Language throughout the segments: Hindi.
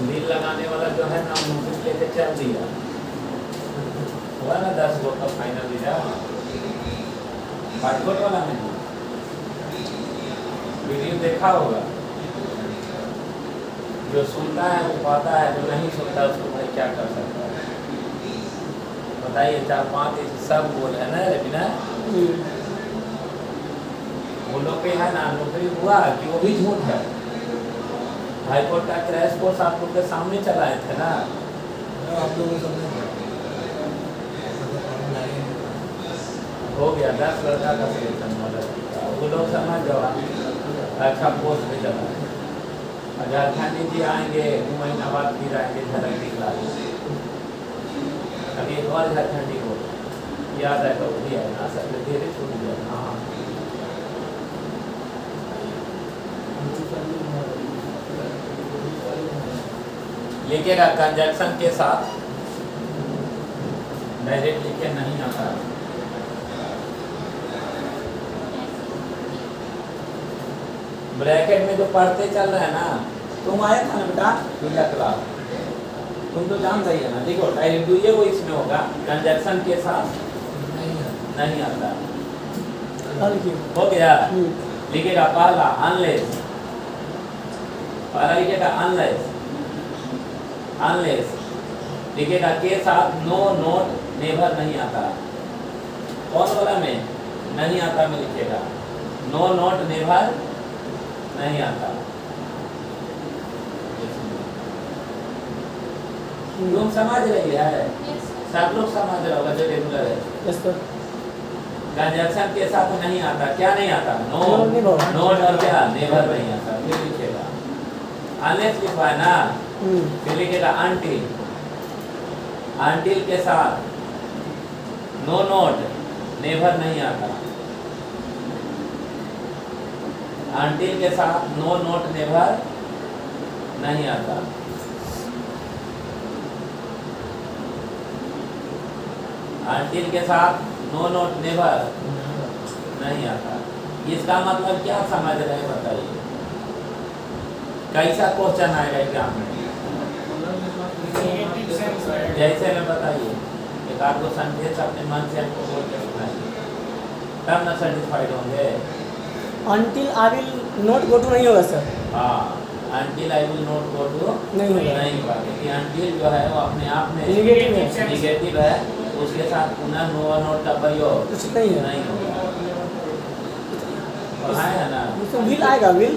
बिल लगाने वाला जो है ना नोटिस लेके चल दिया, हुआ ना 10 गो का फाइनल रिजल्ट, पासपोर्ट वाला नहीं, वीडियो देखा होगा। जो सुनता है वो पाता है, जो नहीं सुनता उसको भाई क्या कर सकता है बताइए। 4-5 सब बोल है ना बिना वो लोग के है ना नौकरी हुआ कि वो भी झूठ है। हाईकोर्ट का क्रैश कोर्स आप लोग के सामने चलाए थे ना, आप लोगों हो गया 10 लड़का का सिलेक्शन मतलब वो लोग समझ जाओ अच्छा पोस्ट पे चला है। झारखंडी जी आएंगे 2 महीना बाद फिर आएंगे झारखंडी क्लास। अभी एक और झारखंडी को याद है तो भी है ना सर धीरे छूट गया। हाँ लिखेगा कंजक्शन के साथ, डायरेक्ट लिखे नहीं आता। ब्रैकेट में जो पढ़ते चल रहे हैं ना, तुम आया था ना बेटा पीला क्लास, तुम तो जान रही है ना। देखो डायरेक्ट ये वो इसमें होगा कंजक्शन के साथ नहीं आता। हो गया लिखेगा पहला अनलेस, पहला लिखेगा अनलेस, अनलेस लिखेगा के साथ नो नोट नेवर नहीं आता। कौन वाला में नहीं आता में लिखेगा नो नोट नेवर नहीं आता। तुम समझ रही है? सब लोग समझ रहे होगा जो रेगुलर है। कंजक्शन के साथ नहीं आता, क्या नहीं आता? नो नोट और क्या नेवर नहीं आता। फिर लिखेगा अनलेस लिखा है ना, फिर लिखेगा अनटिल, अनटिल के साथ नो नोट नेवर नहीं आता। अनटिल के साथ नो नोट नेवर नहीं आता। अनटिल के साथ नो नोट नेवर नहीं आता। इसका मतलब क्या समझ रहे हैं बताइए? कैसा क्वेश्चन आएगा एग्जाम में? जैसे में बताइए, एक आपको सेंटेंस अपने मन से आपको बोल के सुनाइए, तब ना सेटिस्फाइड होंगे। Until I will not go to नहीं होगा सर। हाँ until I will not go to नहीं होगा। नहीं होगा, क्योंकि until जो है वो अपने आप में निगेटिव है, उसके साथ पुनः नो और नोट का प्रयोग कुछ नहीं है। नहीं होगा। पढ़ाए है ना? उसमें will आएगा, will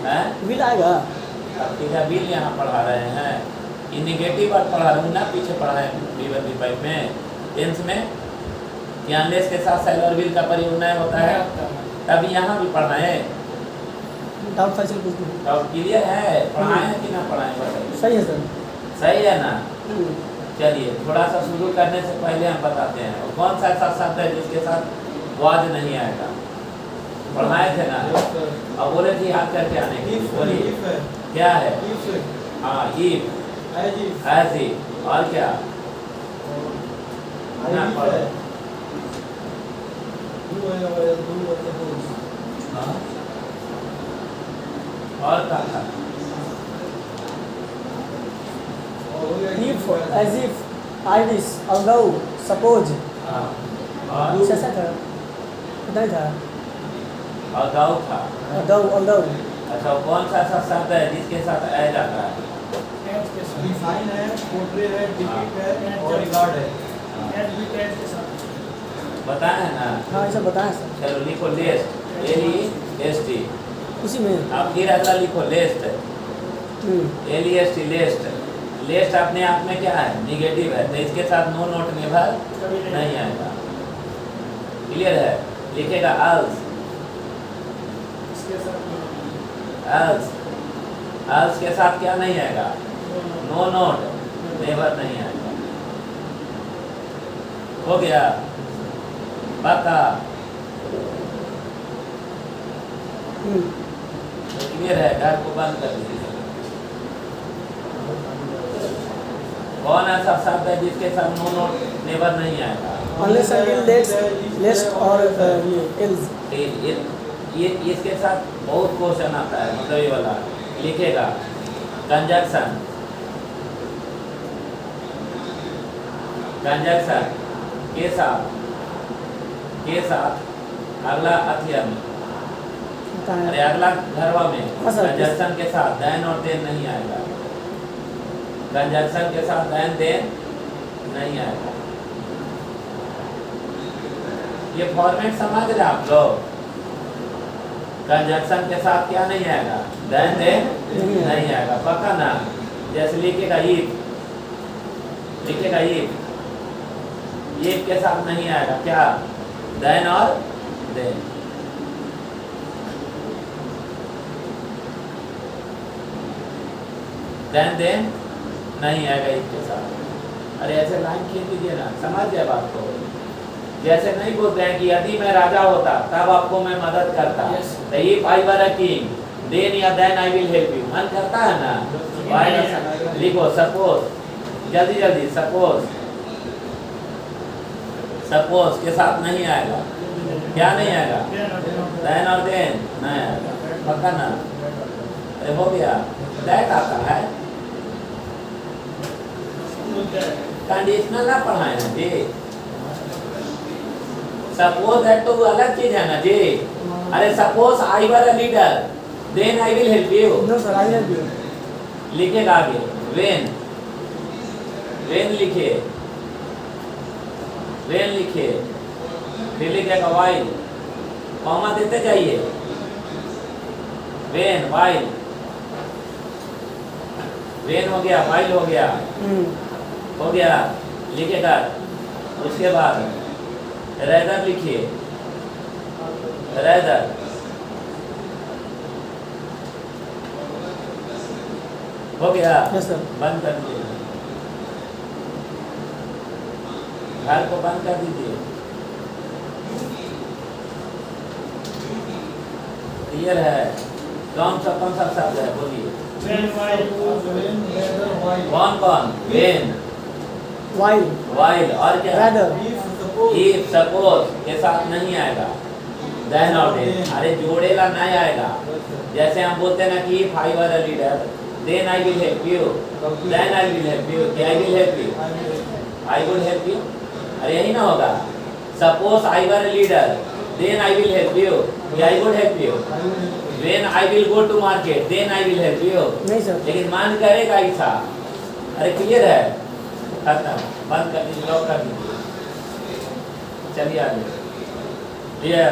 है will आएगा। अब सीधा बिल यहाँ पढ़ा रहे हैं, ये निगेटिव बात पढ़ा रहे हैं ना, पीछे पढ़ा है B1 B5 में टेंस में कि अनलेस के साथ शैल और विल का प्रयोग नहीं होता है, तभी यहाँ भी पढ़ना है। डाउट फैसल कुछ भी डाउट क्लियर है? पढ़ाए हैं कि ना पढ़ाए बताइए? सही है सर। सही है ना? चलिए थोड़ा सा शुरू करने से पहले हम बताते हैं और कौन सा ऐसा शब्द है जिसके साथ वाज नहीं आएगा। पढ़ाए थे ना, अब बोले थे याद करके आने की, बोलिए क्या है? हाँ इफ, एज इफ, और क्या ना पढ़े? हाँ और क्या था? If, as if, I wish, although, suppose, हाँ और ऐसा था, नहीं था, अगाउ था। although, अच्छा कौन सा ऐसा शब्द है जिसके साथ ए जाता है? डिफाइन है, पोर्ट्रे है, डिपिक्ट है और रिगार्ड है। बताए है ना? हाँ ऐसा बताया सर। चलो लिखो लेस्ट, L-E-S-T। उसी में अब फिर अगला लिखो लेस्ट, L-E-S-T, लेस्ट। लेस्ट अपने आप में क्या है? निगेटिव है, तो इसके साथ नो नोट नेवर नहीं आएगा। क्लियर है? लिखेगा एल्स, एल्स, एल्स के साथ क्या नहीं आएगा? नो नोट नेवर नहीं आएगा। हो गया? बता क्लियर है? घर को बंद कर दीजिए। कौन ऐसा शब्द है जिसके साथ नो नोट नेवर नहीं आएगा? unless until lest और ये else। ये इसके साथ बहुत क्वेश्चन आता है, मतलब ये वाला लिखेगा कंजक्शन कंजक्शन के साथ अगला अथिया में, अरे अगला घरवा में हाँ सर। कंजक्शन के साथ देन और देन नहीं आएगा। कंजक्शन के साथ देन नहीं आएगा। ये फॉर्मेट समझ रहे आप लोग? कंजक्शन के साथ क्या नहीं आएगा? देन नहीं आएगा। पक्का ना? जैसे लिखेगा ये के साथ नहीं आएगा क्या? देन और देन। देन नहीं आएगा इसके साथ। अरे ऐसे लाइन खींच दीजिए ना, समझ गए बात को? जैसे नहीं बोलते हैं कि यदि मैं राजा होता तब आपको मैं मदद करता। तो if I were a king then yeah then I will help you. मन करता है ना? लिखो सपोज, जल्दी सपोज के साथ नहीं आएगा। क्या नहीं आएगा? देन और देन नहीं आएगा। पक्का ना? अरे हो गया। दैट आता है। कंडीशनल ना पढ़ाए ना जी। सपोज दैट तो अलग चीज है ना जी। अरे suppose I were a leader then I will help you. No sir, I help you. लिखेगा आगे वेन लिखे, फिर लिखेगा वाइल, कॉमा देते जाइए। वेन वाइल, वेन हो गया, वाइल हो गया, लिखेगा। उसके बाद रेदर लिखिए, रेदर हो गया। Yes sir. बंद कर दीजिए, घर को बंद कर दीजिए। क्लियर है? कौन सा शब्द है बोलिए? कौन? वेन, वाइल और क्या? रादर, इफ सपोज के साथ नहीं आएगा। देन और देन, अरे जोड़ेला नहीं आएगा। जैसे हम बोलते हैं ना कि if I were a leader then I will help you, then I will help you, क्या I will help you? I will help you. अरे यही ना होगा? Suppose I were a leader then I will help you, क्या I would help you? When I will go to market then I will help you. नहीं सर। लेकिन मान करेगा ऐसा। अरे क्लियर है? खत्म, बंद कर दीजिए, लॉक कर दीजिए। चलिए आगे। क्लियर?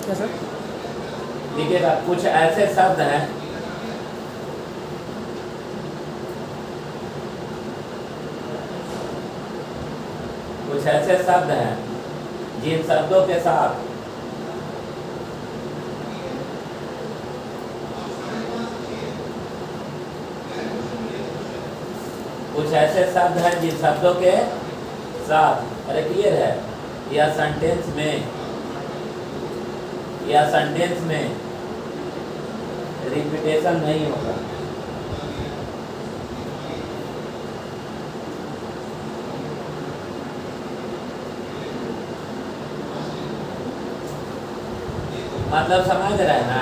क्या सर? देखिएगा कुछ ऐसे शब्द हैं जिन शब्दों के साथ कुछ ऐसे शब्द हैं जिन शब्दों के साथ, अरे क्लियर है? या सेंटेंस में रिपीटेशन नहीं होगा। मतलब समझ रहे हैं ना?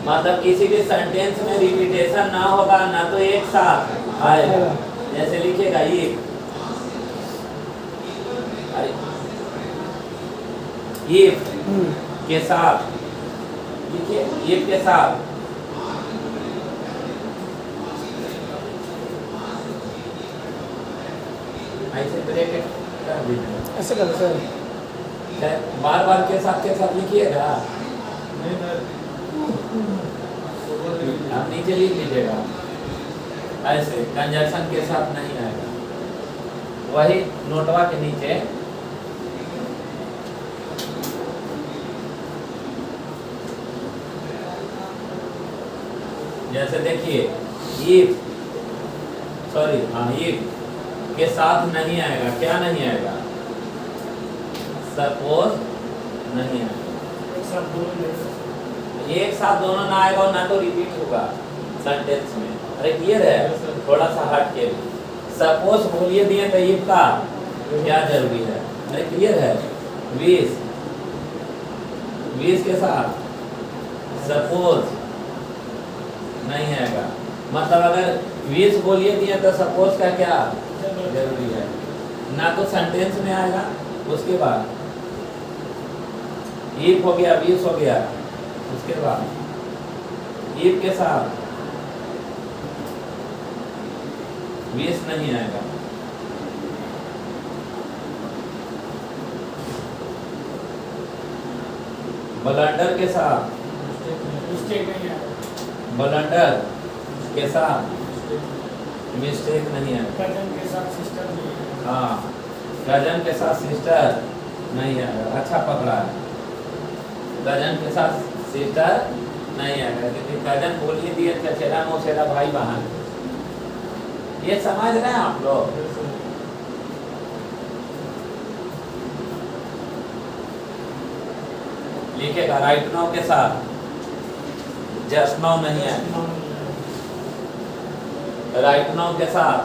मतलब किसी भी सेंटेंस में रिपीटेशन ना होगा, ना तो एक साथ आएगा। जैसे लिखेगा इफ के साथ, लिखिए इफ के साथ ऐसे ब्रैकेट कर दीजिए। ऐसे कर सर। बार के साथ लिखिएगा। आप नीचे लिख लीजिएगा। ऐसे कंजक्शन के साथ नहीं आएगा। वही नोटवा के नीचे जैसे देखिए इफ के साथ नहीं आएगा। क्या नहीं आएगा? सपोज नहीं आएगा। एक साथ दोनों ना आएगा और ना तो रिपीट होगा सेंटेंस में। अरे क्लियर है? थोड़ा सा हट के सपोज बोलिए दिए तो इफ का क्या जरूरी है? अरे क्लियर है? 20 के साथ सपोज नहीं आएगा। मतलब अगर 20 बोलिए दिए तो सपोज का क्या जरूरी है ना, तो सेंटेंस में आएगा। उसके बाद इफ हो गया, 20 हो गया, उसके बाद इफ के साथ 20 नहीं आएगा। ब्लंडर के साथ ब्लंडर के साथ मिस्टेक नहीं है। हाँ, कजन के साथ सिस्टर नहीं है। अच्छा पकड़ा है, कजन के साथ सिस्टर नहीं है, क्योंकि कजन बोलिए दिए चचेरा मौसेरा भाई बहन। ये समझ रहे हैं आप लोग? लिखेगा राइट नाउ के साथ जस्ट नाउ नहीं है। राइट नाउ के साथ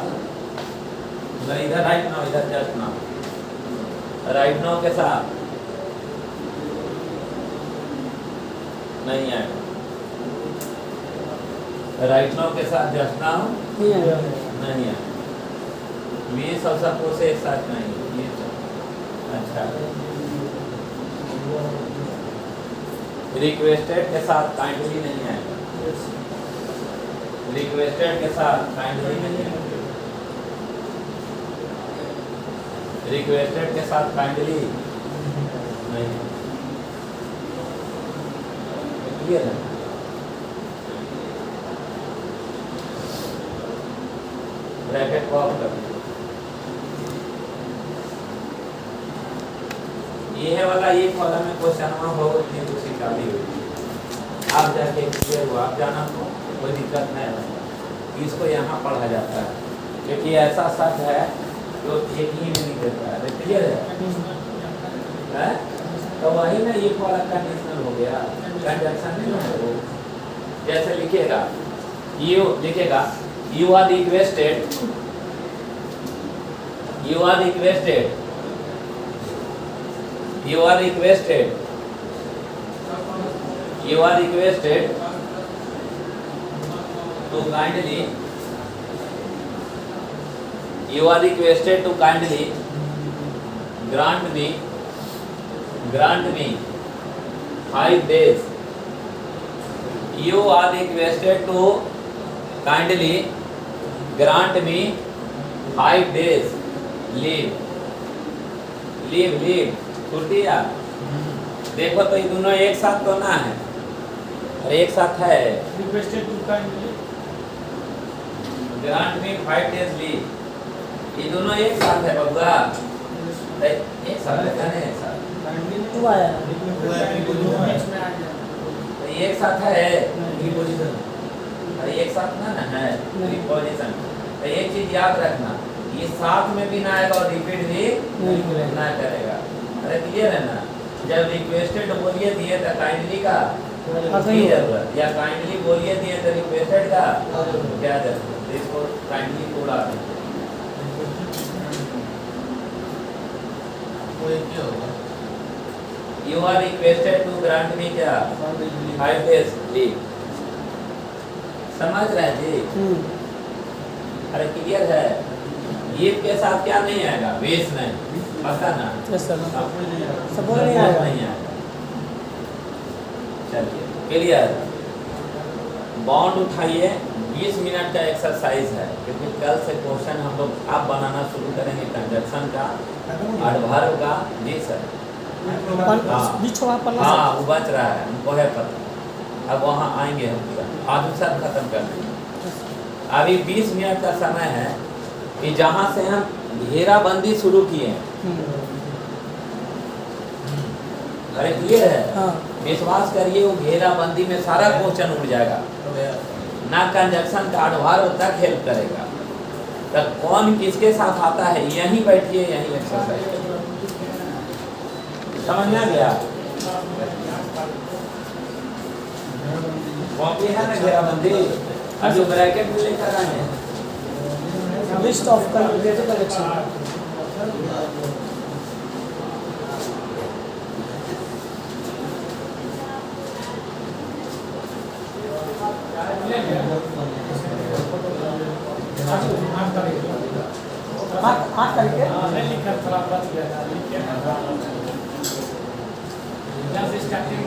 इधर राइट नाउ, इधर जस्ट नाउ। राइट नाउ के साथ नहीं है। राइट नाउ के साथ जस्ट नाउ नहीं है। 20 और सपोज से एक साथ नहीं। ये अच्छा, रिक्वेस्टेड के साथ काइंडली नहीं आएगा। रिक्वेस्टेड के साथ काइंडली नहीं आएगा। रिक्वेस्टेड के साथ काइंडली नहीं। क्लियर है? ब्रैकेट को ऑफ कर। ये है वाला, ये कॉलम में क्वेश्चन हो इतनी कुछ निकाली हुई, आप जाके क्लियर हुआ, आप जाना तो कोई दिक्कत नहीं है। इसको यहाँ पढ़ा जाता है क्योंकि ऐसा शब्द है जो एक ही में नहीं देता है। क्लियर है? तो वही ना, ये वाला कंडीशनल हो गया, कंजंक्शन नहीं हो। जैसे लिखेगा यू, लिखेगा you are requested, you are requested, you are requested, you are requested to kindly, you are requested to kindly grant me 5 days, you are requested to kindly grant me 5 days leave, leave छुट्टी। यार देखो तो ये दोनों एक साथ तो ना है, और एक साथ है requested to kindly grant me 5 days leave. ये दोनों एक साथ है बबुआ, एक साथ है ना, एक साथ तो आया तो एक साथ है प्रीपोजिशन, अरे एक साथ ना है प्रीपोजिशन। तो एक चीज याद रखना, ये साथ में भी ना आएगा और रिपीट भी ना करेगा। अरे क्लियर है ना? जब रिक्वेस्टेड बोलिए दिए तो काइंडली का की जरूरत, या काइंडली बोलिए दिए तो रिक्वेस्टेड का क्या जरूरत। इसको काइंडली पूरा you are requested to grant me क्या 5 days लीव। समझ रहे जी? अरे क्लियर है? ये के साथ क्या नहीं आएगा, वेस नहीं, पता ना सपोर्ट नहीं आएगा। चलिए क्लियर। बॉन्ड उठाइए, 20 मिनट का एक्सरसाइज है, क्योंकि कल से क्वेश्चन हम लोग आप बनाना शुरू करेंगे कंजक्शन का, एडवर्ब का। जी सर, हाँ वो बच रहा है, हमको है पता। अब वहाँ आएंगे हम पूरा, आज सब खत्म कर देंगे। अभी 20 मिनट का समय है कि जहाँ से हम घेराबंदी शुरू किए हैं। अरे क्लियर है? हाँ। विश्वास करिए वो घेराबंदी में सारा क्वेश्चन उड़ जाएगा ना, कंजक्शन का एडवर्ब तक हेल्प करेगा। तो कौन किसके साथ आता है, यहीं बैठिए, यहीं एक्सरसाइज समझ में आ गया? कॉपी है ना घेराबंदी, अब जो ब्रैकेट में लेकर आए हैं लिस्ट ऑफ कैलकुलेटेड कलेक्शन। बच गया था लिख के यहाँ से स्टार्टिंग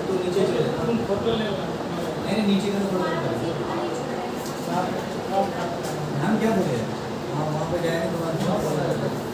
तो नीचे चले तुम फोटो ले लो नहीं नीचे का फोटो हम क्या बोले वहाँ पे जाएंगे तो